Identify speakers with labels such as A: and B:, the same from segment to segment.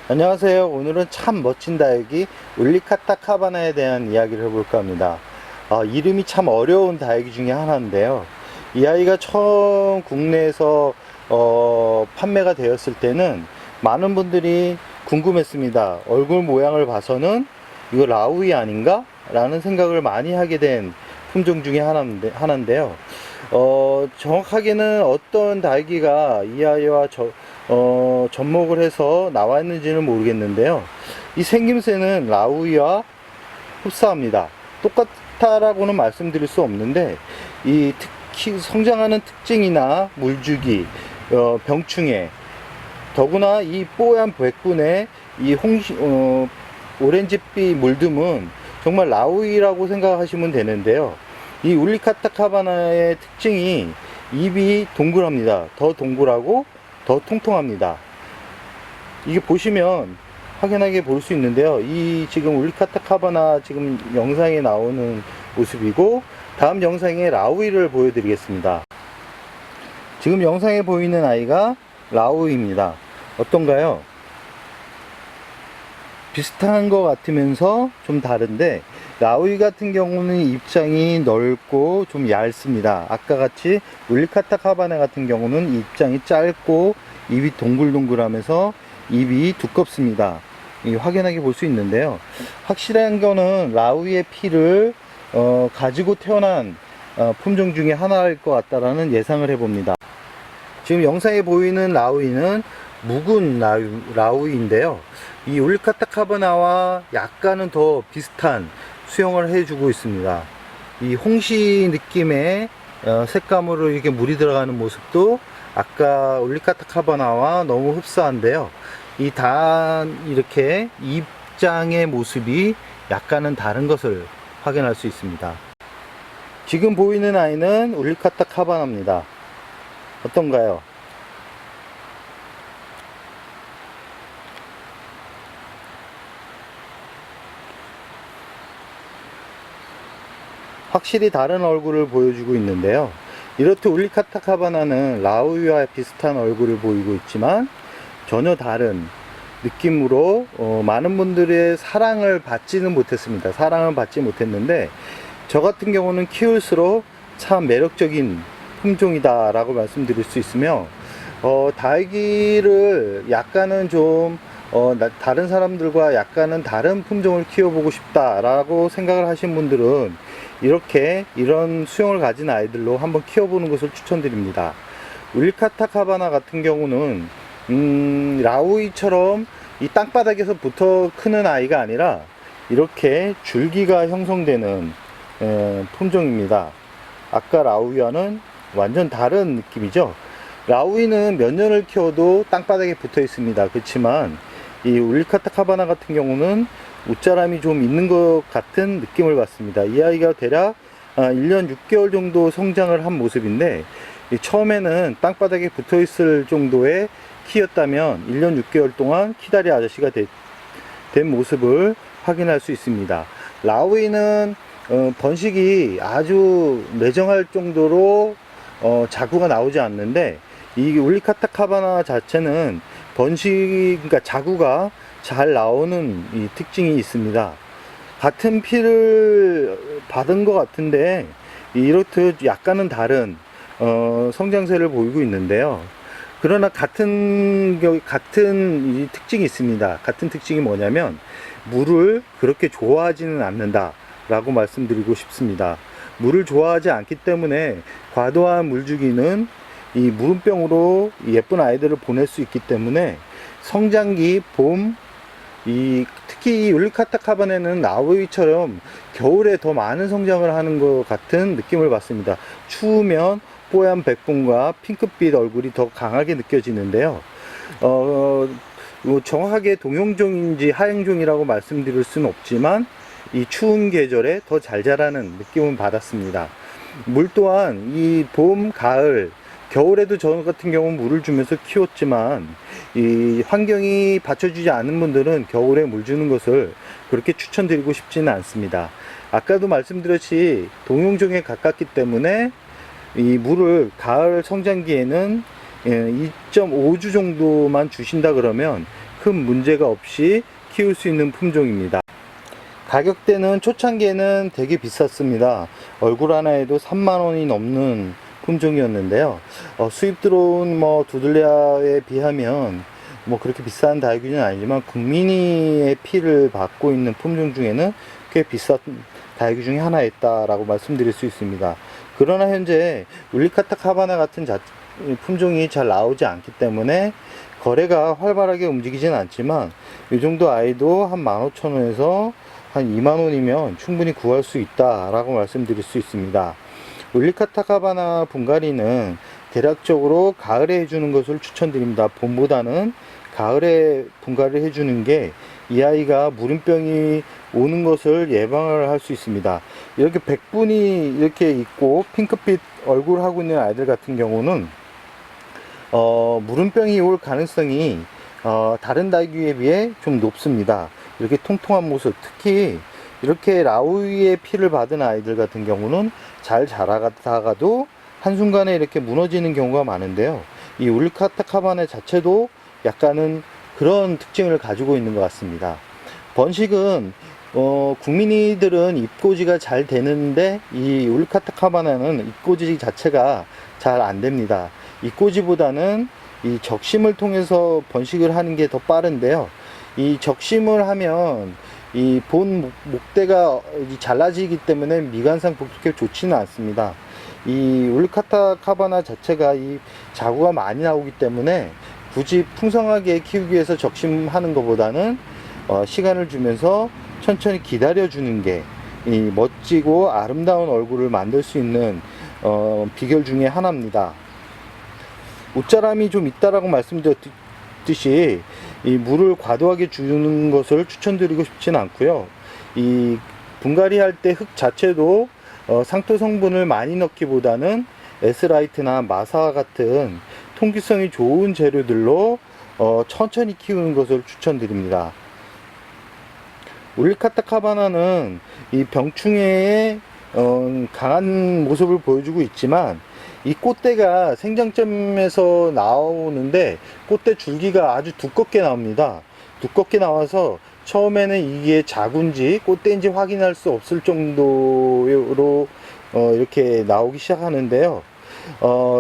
A: 안녕하세요. 오늘은 참 멋진 다육이 울리카타 카바나에 대한 이야기를 해볼까 합니다. 이름이 참 어려운 다육이 중에 하나인데요. 이 아이가 처음 국내에서 판매가 되었을 때는 많은 분들이 궁금했습니다. 얼굴 모양을 봐서는 이거 라우이 아닌가? 라는 생각을 많이 하게 된 품종 중에 하나인데요. 정확하게는 어떤 다육이가 이 아이와 접목을 해서 나와 있는지는 모르겠는데요. 이 생김새는 라우이와 흡사합니다. 똑같다라고는 말씀드릴 수 없는데, 이 특히 성장하는 특징이나 물주기, 병충해, 더구나 이 뽀얀 백분의 이 오렌지빛 물듬은 정말 라우이라고 생각하시면 되는데요. 이 울리카타 카바나의 특징이 입이 동그랍니다. 더 동그랗고 더 통통합니다. 이게 보시면 확연하게 볼 수 있는데요. 이 지금 울리카타 카바나 지금 영상에 나오는 모습이고, 다음 영상에 라우이를 보여드리겠습니다. 지금 영상에 보이는 아이가 라우이입니다. 어떤가요? 비슷한 것 같으면서 좀 다른데, 라우이 같은 경우는 입장이 넓고 좀 얇습니다. 아까 같이 울리카타 카바나 같은 경우는 입장이 짧고 입이 동글동글하면서 입이 두껍습니다. 확연하게 볼 수 있는데요. 확실한 거는 라우이의 피를 가지고 태어난 품종 중에 하나일 것 같다라는 예상을 해봅니다. 지금 영상에 보이는 라우이는 묵은 라우이인데요. 이 울리카타 카바나와 약간은 더 비슷한 수영을 해주고 있습니다. 이 홍시 느낌의 색감으로 이렇게 물이 들어가는 모습도 아까 울리카타 카바나와 너무 흡사한데요. 이렇게 입장의 모습이 약간은 다른 것을 확인할 수 있습니다. 지금 보이는 아이는 울리카타 카바나입니다. 어떤가요? 확실히 다른 얼굴을 보여주고 있는데요. 이렇듯 울리카타 카바나는 라우이와 비슷한 얼굴을 보이고 있지만 전혀 다른 느낌으로 많은 분들의 사랑을 받지는 못했습니다. 사랑을 받지 못했는데, 저 같은 경우는 키울수록 참 매력적인 품종이다 라고 말씀드릴 수 있으며, 다육이를 약간은 좀 다른 사람들과 약간은 다른 품종을 키워보고 싶다라고 생각을 하신 분들은 이런 수영을 가진 아이들로 한번 키워보는 것을 추천드립니다. 울리카타 카바나 같은 경우는 라우이처럼 이 땅바닥에서 부터 크는 아이가 아니라 이렇게 줄기가 형성되는 품종입니다. 아까 라우이와는 완전 다른 느낌이죠. 라우이는 몇 년을 키워도 땅바닥에 붙어 있습니다. 그렇지만 이 울리카타 카바나 같은 경우는 웃자람이 좀 있는 것 같은 느낌을 받습니다. 이 아이가 대략 1년 6개월 정도 성장을 한 모습인데, 처음에는 땅바닥에 붙어 있을 정도의 키였다면 1년 6개월 동안 키다리 아저씨가 된 모습을 확인할 수 있습니다. 라우이는 번식이 아주 매정할 정도로 자구가 나오지 않는데, 이 울리카타 카바나 자체는 그러니까 자구가 잘 나오는 이 특징이 있습니다. 같은 피를 받은 것 같은데 이렇듯 약간은 다른 성장세를 보이고 있는데요. 그러나 같은 이 특징이 있습니다. 같은 특징이 뭐냐면 물을 그렇게 좋아하지는 않는다 라고 말씀드리고 싶습니다. 물을 좋아하지 않기 때문에 과도한 물주기는 이 물음병으로 예쁜 아이들을 보낼 수 있기 때문에 성장기 봄, 특히 이 울리카타 카바나는 라우이처럼 겨울에 더 많은 성장을 하는 것 같은 느낌을 받습니다. 추우면 뽀얀 백분과 핑크빛 얼굴이 더 강하게 느껴지는데요. 정확하게 동용종인지 하행종이라고 말씀드릴 수는 없지만 이 추운 계절에 더 잘 자라는 느낌을 받았습니다. 물 또한 이 봄, 가을, 겨울에도 저 같은 경우는 물을 주면서 키웠지만 이 환경이 받쳐주지 않는 분들은 겨울에 물 주는 것을 그렇게 추천드리고 싶지는 않습니다. 아까도 말씀드렸듯이 동용종에 가깝기 때문에 이 물을 가을 성장기에는 2.5주 정도만 주신다 그러면 큰 문제가 없이 키울 수 있는 품종입니다. 가격대는 초창기에는 되게 비쌌습니다. 얼굴 하나에도 3만원이 넘는 품종이었는데요. 수입 들어온 두들레아에 비하면 그렇게 비싼 다육이는 아니지만 국민이의 피를 받고 있는 품종 중에는 꽤 비싼 다육이 중에 하나였다라고 말씀드릴 수 있습니다. 그러나 현재 울리카타 카바나 같은 품종이 잘 나오지 않기 때문에 거래가 활발하게 움직이진 않지만 이 정도 아이도 한 15,000원에서 한 2만원이면 충분히 구할 수 있다라고 말씀드릴 수 있습니다. 울리카타 카바나 분갈이는 대략적으로 가을에 해주는 것을 추천드립니다. 봄보다는 가을에 분갈이를 해주는 게 이 아이가 무름병이 오는 것을 예방을 할 수 있습니다. 이렇게 백분이 이렇게 있고 핑크빛 얼굴 하고 있는 아이들 같은 경우는 무름병이 올 가능성이 다른 다육이에 비해 좀 높습니다. 이렇게 통통한 모습, 특히 이렇게 라우이의 피를 받은 아이들 같은 경우는 잘 자라다가도 한순간에 이렇게 무너지는 경우가 많은데요. 이 울리카타 카바나 자체도 약간은 그런 특징을 가지고 있는 것 같습니다. 번식은 국민이들은 잎꽂이가 잘 되는데 이 울리카타 카바나는 잎꽂이 자체가 잘 안 됩니다. 잎꽂이보다는 이 적심을 통해서 번식을 하는 게 더 빠른데요. 이 적심을 하면 이 본 목대가 잘라지기 때문에 미관상 그렇게 좋지는 않습니다. 이 울리카타 카바나 자체가 이 자구가 많이 나오기 때문에 굳이 풍성하게 키우기 위해서 적심하는 것보다는 시간을 주면서 천천히 기다려 주는 게 이 멋지고 아름다운 얼굴을 만들 수 있는 비결 중에 하나입니다. 웃자람이 좀 있다라고 말씀드렸듯이 이 물을 과도하게 주는 것을 추천드리고 싶지는 않고요. 이 분갈이 할 때 흙 자체도 상토 성분을 많이 넣기보다는 에스라이트나 마사 같은 통기성이 좋은 재료들로 천천히 키우는 것을 추천드립니다. 울리카타 카바나는 이 병충해의 강한 모습을 보여주고 있지만 이 꽃대가 생장점에서 나오는데 꽃대 줄기가 아주 두껍게 나옵니다. 두껍게 나와서 처음에는 이게 자구인지 꽃대인지 확인할 수 없을 정도로 이렇게 나오기 시작하는데요.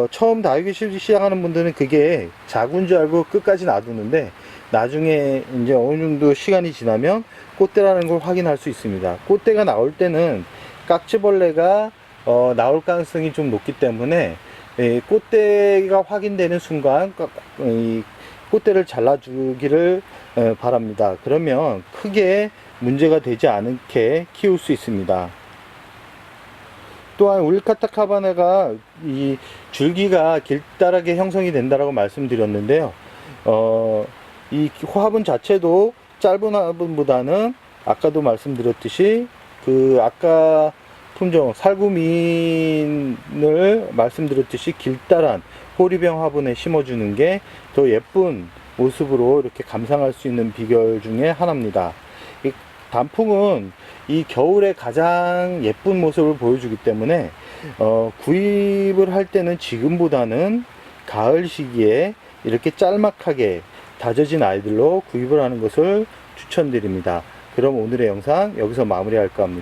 A: 처음 다육이 시작하는 분들은 그게 자구인 줄 알고 끝까지 놔두는데 나중에 이제 어느 정도 시간이 지나면 꽃대라는 걸 확인할 수 있습니다. 꽃대가 나올 때는 깍지벌레가 나올 가능성이 좀 높기 때문에 꽃대가 확인되는 순간 이 꽃대를 잘라주기를 바랍니다. 그러면 크게 문제가 되지 않게 키울 수 있습니다. 또한 울리카타 카바나가 이 줄기가 길다랗게 형성이 된다라고 말씀드렸는데요. 이 화분 자체도 짧은 화분보다는 아까도 말씀드렸듯이 아까 품종 살구민을 말씀드렸듯이 길다란 호리병 화분에 심어주는 게 더 예쁜 모습으로 이렇게 감상할 수 있는 비결 중에 하나입니다. 이 단풍은 이 겨울에 가장 예쁜 모습을 보여주기 때문에 구입을 할 때는 지금보다는 가을 시기에 이렇게 짤막하게 다져진 아이들로 구입을 하는 것을 추천드립니다. 그럼 오늘의 영상 여기서 마무리할까 합니다.